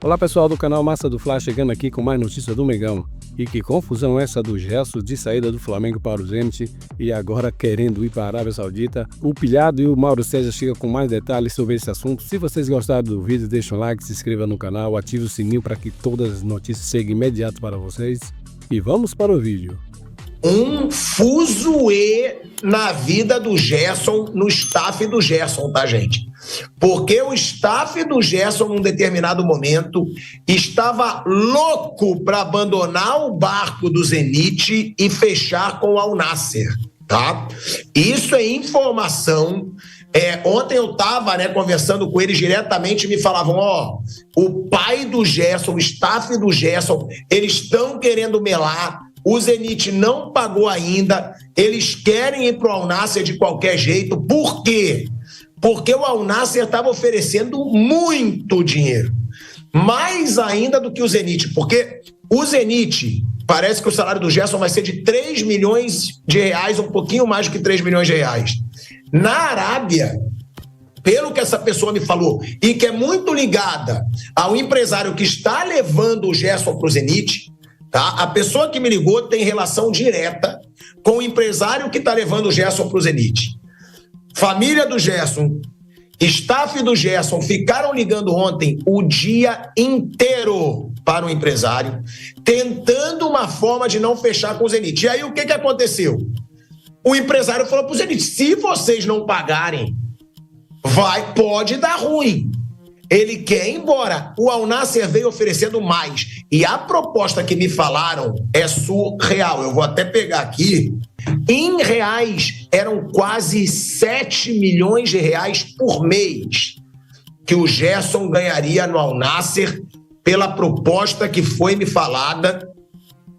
Olá pessoal do canal Massa do Fla, chegando aqui com mais notícias do Mengão. E que confusão essa do Gerson de saída do Flamengo para o Zenit e agora querendo ir para a Arábia Saudita. O Pilhado e o Mauro César chegam com mais detalhes sobre esse assunto. Se vocês gostaram do vídeo, deixa um like, se inscreva no canal, ative o sininho para que todas as notícias cheguem imediato para vocês. E vamos para o vídeo. Um fuzuê na vida do Gerson, no staff do Gerson, tá, gente? Porque o staff do Gerson, num determinado momento, estava louco para abandonar o barco do Zenit e fechar com o Al Nassr, tá? Isso é informação. Ontem eu estava conversando com eles diretamente e me falavam, o pai do Gerson, o staff do Gerson, eles estão querendo melar. O Zenit não pagou ainda, eles querem ir para o Al Nassr de qualquer jeito. Por quê? Porque o Al Nassr estava oferecendo muito dinheiro, mais ainda do que o Zenit, porque o Zenit, parece que o salário do Gerson vai ser de 3 milhões de reais, um pouquinho mais do que 3 milhões de reais. Na Arábia, pelo que essa pessoa me falou, e que é muito ligada ao empresário que está levando o Gerson para o Zenit, tá? A pessoa que me ligou tem relação direta com o empresário que está levando o Gerson para o Zenit. Família do Gerson, staff do Gerson ficaram ligando ontem o dia inteiro para o empresário, tentando uma forma de não fechar com o Zenit. E aí o que aconteceu? O empresário falou para o Zenit, se vocês não pagarem, pode dar ruim. Ele quer ir embora. O Al Nassr veio oferecendo mais. E a proposta que me falaram é surreal. Eu vou até pegar aqui. Em reais, eram quase 7 milhões de reais por mês que o Gerson ganharia no Al Nassr pela proposta que foi me falada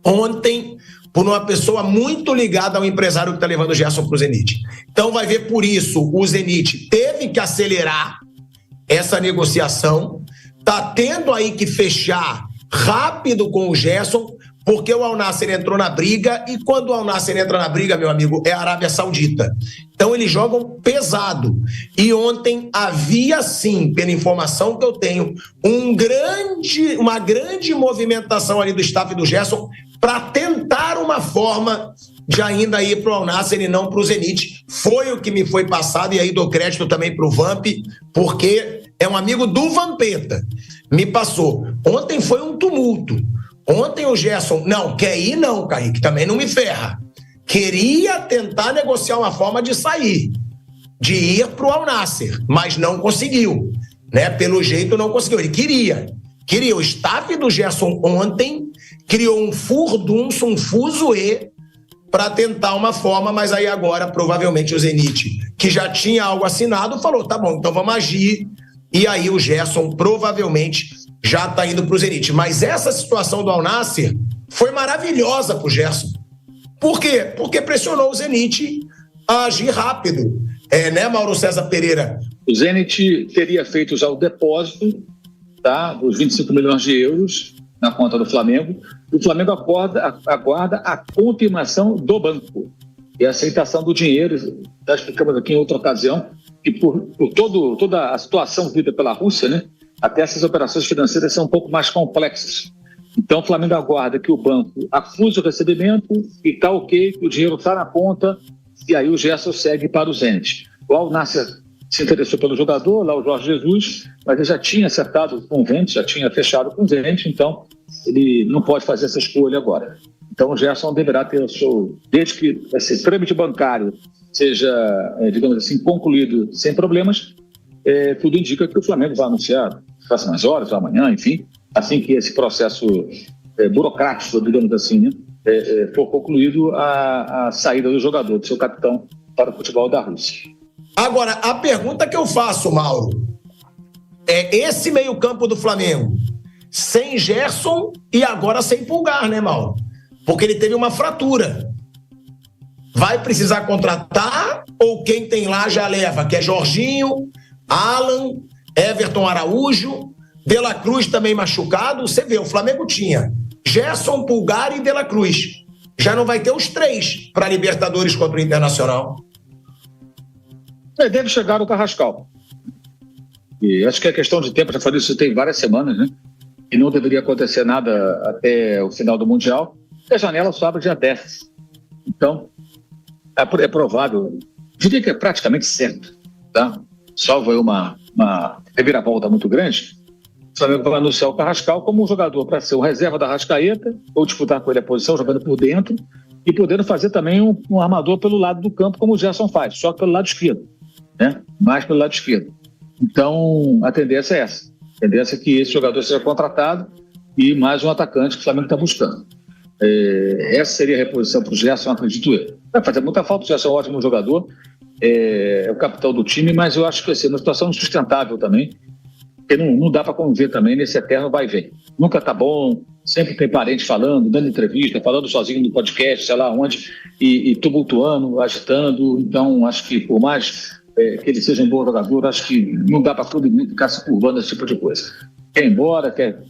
ontem por uma pessoa muito ligada ao empresário que está levando o Gerson para o Zenit. Então vai ver, por isso o Zenit teve que acelerar essa negociação, tá tendo aí que fechar rápido com o Gerson, porque o Al Nassr entrou na briga, e quando o Al Nassr entra na briga, meu amigo, é a Arábia Saudita. Então eles jogam pesado. E ontem havia sim, pela informação que eu tenho, uma grande movimentação ali do staff do Gerson para tentar uma forma de ainda ir para o Al Nassr e não para o Zenit. Foi o que me foi passado, e aí dou crédito também para o Vamp, porque é um amigo do Vampeta. Me passou. Ontem foi um tumulto. Ontem o Gerson, não, quer ir não, Kaique, também não me ferra. Queria tentar negociar uma forma de sair, de ir para o Al Nassr, mas não conseguiu, né? Pelo jeito não conseguiu. Ele queria. O staff do Gerson ontem criou um furdunço, um fuzuê, para tentar uma forma, mas aí agora provavelmente o Zenit, que já tinha algo assinado, falou, tá bom, então vamos agir, e aí o Gerson provavelmente já está indo para o Zenit. Mas essa situação do Al Nassr foi maravilhosa para o Gerson. Por quê? Porque pressionou o Zenit a agir rápido, né, Mauro César Pereira? O Zenit teria feito já o depósito, tá, dos 25 milhões de euros na conta do Flamengo. O Flamengo aguarda a confirmação do banco e a aceitação do dinheiro. Já explicamos aqui em outra ocasião que por toda a situação vivida pela Rússia, né, até essas operações financeiras são um pouco mais complexas. Então o Flamengo aguarda que o banco acuse o recebimento e está ok, que o dinheiro está na conta, e aí o Gerson segue para o Zenit. O Al Nassr se interessou pelo jogador, lá o Jorge Jesus, mas ele já tinha acertado com o Zenit, já tinha fechado com o Zenit, então ele não pode fazer essa escolha agora. Então o Gerson deverá ter o seu, desde que esse trâmite bancário seja, digamos assim, concluído sem problemas, tudo indica que o Flamengo vai anunciar nas próximas horas, ou amanhã, enfim, assim que esse processo burocrático, digamos assim, né, for concluído, a saída do jogador, do seu capitão, para o futebol da Rússia. Agora, a pergunta que eu faço, Mauro, é esse meio-campo do Flamengo, sem Gerson e agora sem Pulgar, né, Mauro? Porque ele teve uma fratura. Vai precisar contratar ou quem tem lá já leva? Que é Jorginho, Alan, Everton Araújo, De La Cruz também machucado. Você vê, o Flamengo tinha Gerson, Pulgar e De La Cruz. Já não vai ter os 3 para Libertadores contra o Internacional. Deve chegar o Carrascal. E acho que é questão de tempo, já falei isso tem várias semanas, né? e não deveria acontecer nada até o final do Mundial, e a janela só abre dia 10. Então, é provável, diria que é praticamente certo, tá? Salvo aí uma reviravolta muito grande, o Flamengo vai anunciar o Carrascal como um jogador para ser o reserva da Arrascaeta, ou disputar com ele a posição, jogando por dentro, e podendo fazer também um armador pelo lado do campo, como o Gerson faz, só que pelo lado esquerdo, né? Mais pelo lado esquerdo. Então, a tendência é essa. A tendência é que esse jogador seja contratado e mais um atacante que o Flamengo está buscando. Essa seria a reposição para o Gerson, acredito eu. Vai fazer muita falta, o Gerson é um ótimo jogador, é o capitão do time, mas eu acho que assim, é uma situação insustentável também, porque não dá para conviver também nesse eterno vai e vem. Nunca tá bom, sempre tem parente falando, dando entrevista, falando sozinho no podcast, sei lá onde, e tumultuando, agitando. Então, acho que por mais que ele seja um bom jogador, acho que não dá para todo mundo ficar se curvando esse tipo de coisa. Quer ir embora, quer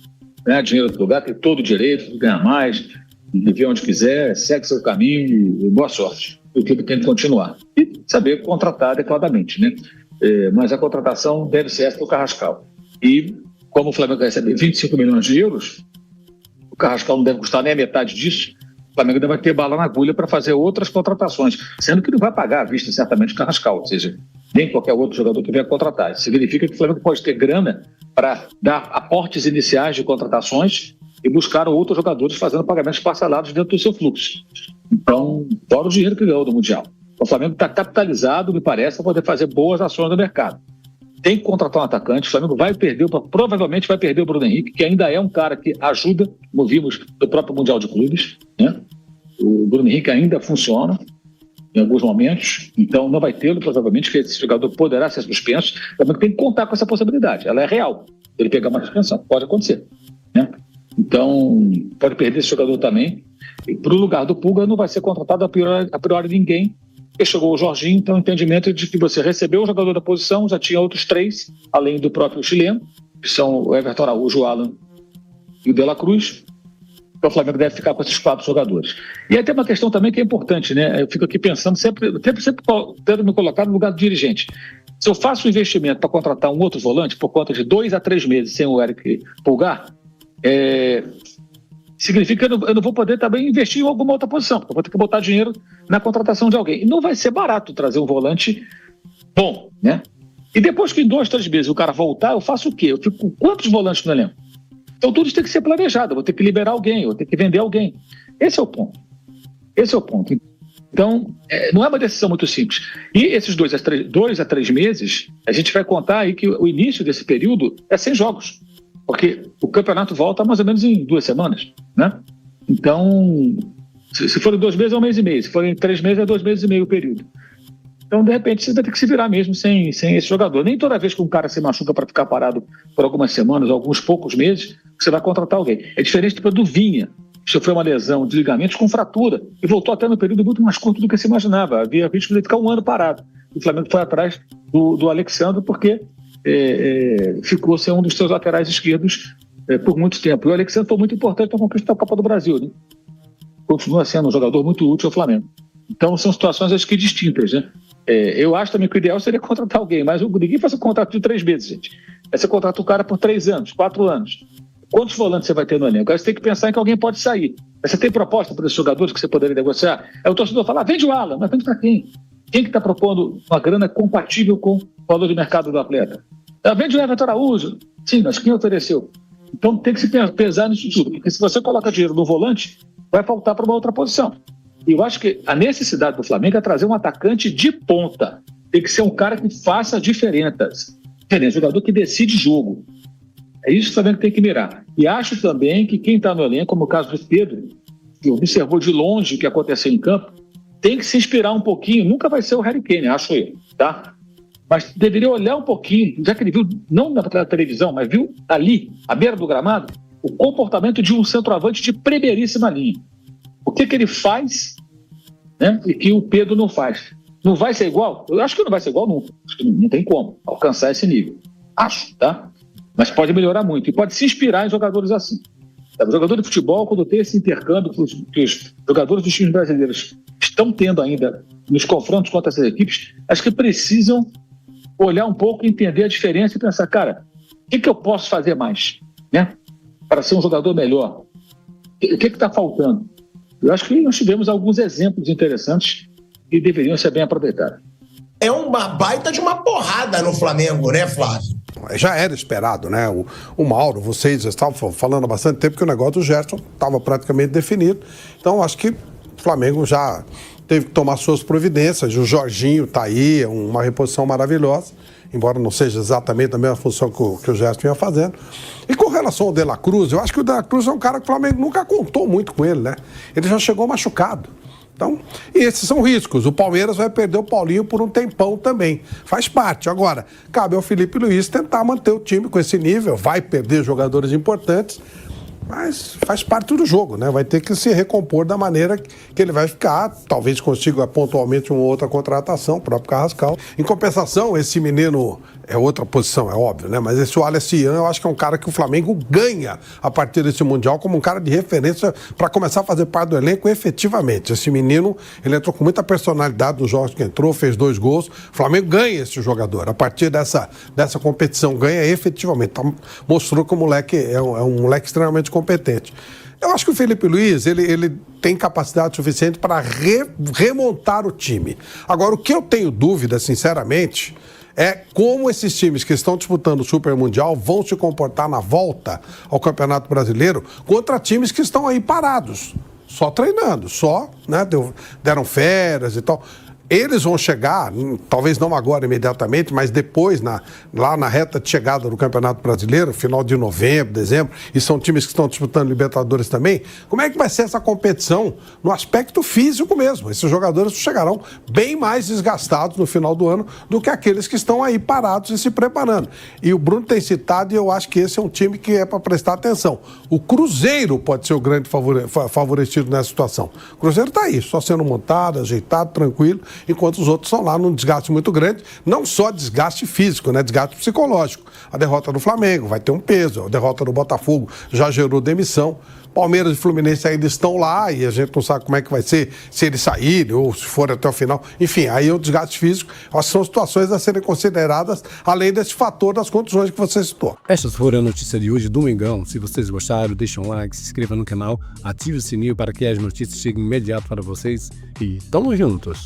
ganhar dinheiro do lugar, tem todo o direito de ganhar mais, viver onde quiser, segue seu caminho e boa sorte. O clube tem que continuar. E saber contratar adequadamente, né? Mas a contratação deve ser essa para o Carrascal. E como o Flamengo recebe 25 milhões de euros, o Carrascal não deve custar nem a metade disso, o Flamengo deve ter bala na agulha para fazer outras contratações, sendo que não vai pagar à vista certamente o Carrascal, ou seja, nem qualquer outro jogador que venha contratar. Isso significa que o Flamengo pode ter grana para dar aportes iniciais de contratações e buscar outros jogadores fazendo pagamentos parcelados dentro do seu fluxo. Então, fora o dinheiro que ganhou do Mundial. O Flamengo está capitalizado, me parece, para poder fazer boas ações no mercado. Tem que contratar um atacante, o Flamengo provavelmente vai perder o Bruno Henrique, que ainda é um cara que ajuda, como vimos no próprio Mundial de Clubes, né? O Bruno Henrique ainda funciona em alguns momentos, então não vai tê-lo, provavelmente, que esse jogador poderá ser suspenso. O Flamengo tem que contar com essa possibilidade, ela é real. Ele pegar uma suspensão, pode acontecer, né? Então, pode perder esse jogador também. E para o lugar do Pulga não vai ser contratado a priori ninguém, porque chegou o Jorginho, então o entendimento é de que você recebeu o jogador da posição, já tinha outros 3, além do próprio chileno, que são o Everton Araújo, o Alan e o De La Cruz. Então o Flamengo deve ficar com esses 4 jogadores. E aí tem uma questão também que é importante, né? Eu fico aqui pensando, sempre tento me colocar no lugar do dirigente. Se eu faço um investimento para contratar um outro volante por conta de 2 a 3 meses sem o Eric Pulgar, significa que eu não vou poder também investir em alguma outra posição, porque eu vou ter que botar dinheiro na contratação de alguém. E não vai ser barato trazer um volante bom, né? E depois que em 2, 3 meses o cara voltar, eu faço o quê? Eu fico com quantos volantes no elenco? Então tudo isso tem que ser planejado, eu vou ter que liberar alguém, eu vou ter que vender alguém. Esse é o ponto. Então, não é uma decisão muito simples. E esses 2 a 3 meses, a gente vai contar aí que o início desse período é sem jogos. Porque o campeonato volta mais ou menos em 2 semanas, né? Então, se for em 2 meses é 1 mês e meio, se for em 3 meses é 2 meses e meio o período. Então, de repente, você vai ter que se virar mesmo sem esse jogador. Nem toda vez que um cara se machuca para ficar parado por algumas semanas, alguns poucos meses, você vai contratar alguém. É diferente do Vinha, que sofreu uma lesão de ligamentos com fratura e voltou até no período muito mais curto do que se imaginava. Havia risco de ficar 1 ano parado. O Flamengo foi atrás do Alexandre porque ficou sem um dos seus laterais esquerdos por muito tempo. E o Alexandre foi muito importante na conquista da Copa do Brasil, né? Continua sendo um jogador muito útil ao Flamengo. Então são situações acho que distintas, né? Eu acho também que o ideal seria contratar alguém, mas ninguém faz um contrato de 3 meses, gente. Aí você contrata o cara por 3 anos, 4 anos. Quantos volantes você vai ter no elenco? Aí você tem que pensar em que alguém pode sair. Mas você tem proposta para esses jogadores que você poderia negociar? Aí o torcedor fala, vende o Alan, mas vende para quem? Quem que está propondo uma grana compatível com o valor de mercado do atleta? Vende o Everton Araújo. Sim, mas quem ofereceu? Então tem que se pesar nisso tudo. Porque se você coloca dinheiro no volante, vai faltar para uma outra posição. E eu acho que a necessidade do Flamengo é trazer um atacante de ponta. Tem que ser um cara que faça diferença. Jogador que decide jogo. É isso que o Flamengo tem que mirar. E acho também que quem está no elenco, como o caso do Pedro, que observou de longe o que aconteceu em campo, tem que se inspirar um pouquinho. Nunca vai ser o Harry Kane, acho eu, tá? Mas deveria olhar um pouquinho, já que ele viu, não na televisão, mas viu ali, à beira do gramado, o comportamento de um centroavante de primeiríssima linha. O que ele faz, né, e que o Pedro não faz. Não vai ser igual? Eu acho que não vai ser igual nunca. Acho que não tem como alcançar esse nível. Acho, tá? Mas pode melhorar muito. E pode se inspirar em jogadores assim. O jogador de futebol, quando tem esse intercâmbio que os jogadores dos times brasileiros estão tendo ainda nos confrontos contra essas equipes, acho que precisam olhar um pouco, entender a diferença e pensar, cara, o que eu posso fazer mais? Né? para ser um jogador melhor? O que está faltando? Eu acho que nós tivemos alguns exemplos interessantes que deveriam ser bem aproveitados. É uma baita de uma porrada no Flamengo, né, Flávio? Já era esperado, né? O Mauro, vocês estavam falando há bastante tempo que o negócio do Gerson estava praticamente definido. Então, acho que o Flamengo já teve que tomar suas providências. O Jorginho está aí, uma reposição maravilhosa, embora não seja exatamente a mesma função que o Gerson vinha fazendo. E com relação ao De La Cruz, eu acho que o De La Cruz é um cara que o Flamengo nunca contou muito com ele, né? Ele já chegou machucado. Então, e esses são riscos. O Palmeiras vai perder o Paulinho por um tempão também. Faz parte. Agora, cabe ao Felipe Luiz tentar manter o time com esse nível. Vai perder jogadores importantes, mas faz parte do jogo, né? Vai ter que se recompor da maneira que ele vai ficar. Talvez consiga pontualmente uma outra contratação, o próprio Carrascal. Em compensação, esse menino é outra posição, é óbvio, né? Mas esse Wallace Ian, eu acho que é um cara que o Flamengo ganha a partir desse Mundial como um cara de referência para começar a fazer parte do elenco efetivamente. Esse menino, ele entrou com muita personalidade nos jogos que entrou, fez 2 gols. O Flamengo ganha esse jogador. A partir dessa competição, ganha efetivamente. Mostrou que o moleque é um moleque extremamente competente. Eu acho que o Felipe Luiz, ele tem capacidade suficiente para remontar o time. Agora, o que eu tenho dúvida, sinceramente, é como esses times que estão disputando o Super Mundial vão se comportar na volta ao Campeonato Brasileiro contra times que estão aí parados, só treinando, né, deram férias e tal. Eles vão chegar, talvez não agora imediatamente, mas depois, lá na reta de chegada do Campeonato Brasileiro, final de novembro, dezembro, e são times que estão disputando Libertadores também. Como é que vai ser essa competição no aspecto físico mesmo? Esses jogadores chegarão bem mais desgastados no final do ano do que aqueles que estão aí parados e se preparando. E o Bruno tem citado, e eu acho que esse é um time que é para prestar atenção. O Cruzeiro pode ser o grande favorecido nessa situação. O Cruzeiro está aí, só sendo montado, ajeitado, tranquilo, enquanto os outros estão lá num desgaste muito grande, não só desgaste físico, né? Desgaste psicológico. A derrota do Flamengo vai ter um peso, a derrota do Botafogo já gerou demissão. Palmeiras e Fluminense ainda estão lá e a gente não sabe como é que vai ser, se eles saírem ou se for até o final. Enfim, aí é o desgaste físico. Acho que são situações a serem consideradas, além desse fator das condições que você citou. Estas foram as notícias de hoje, domingão. Se vocês gostaram, deixem um like, se inscreva no canal, ative o sininho para que as notícias cheguem imediato para vocês e tamo juntos!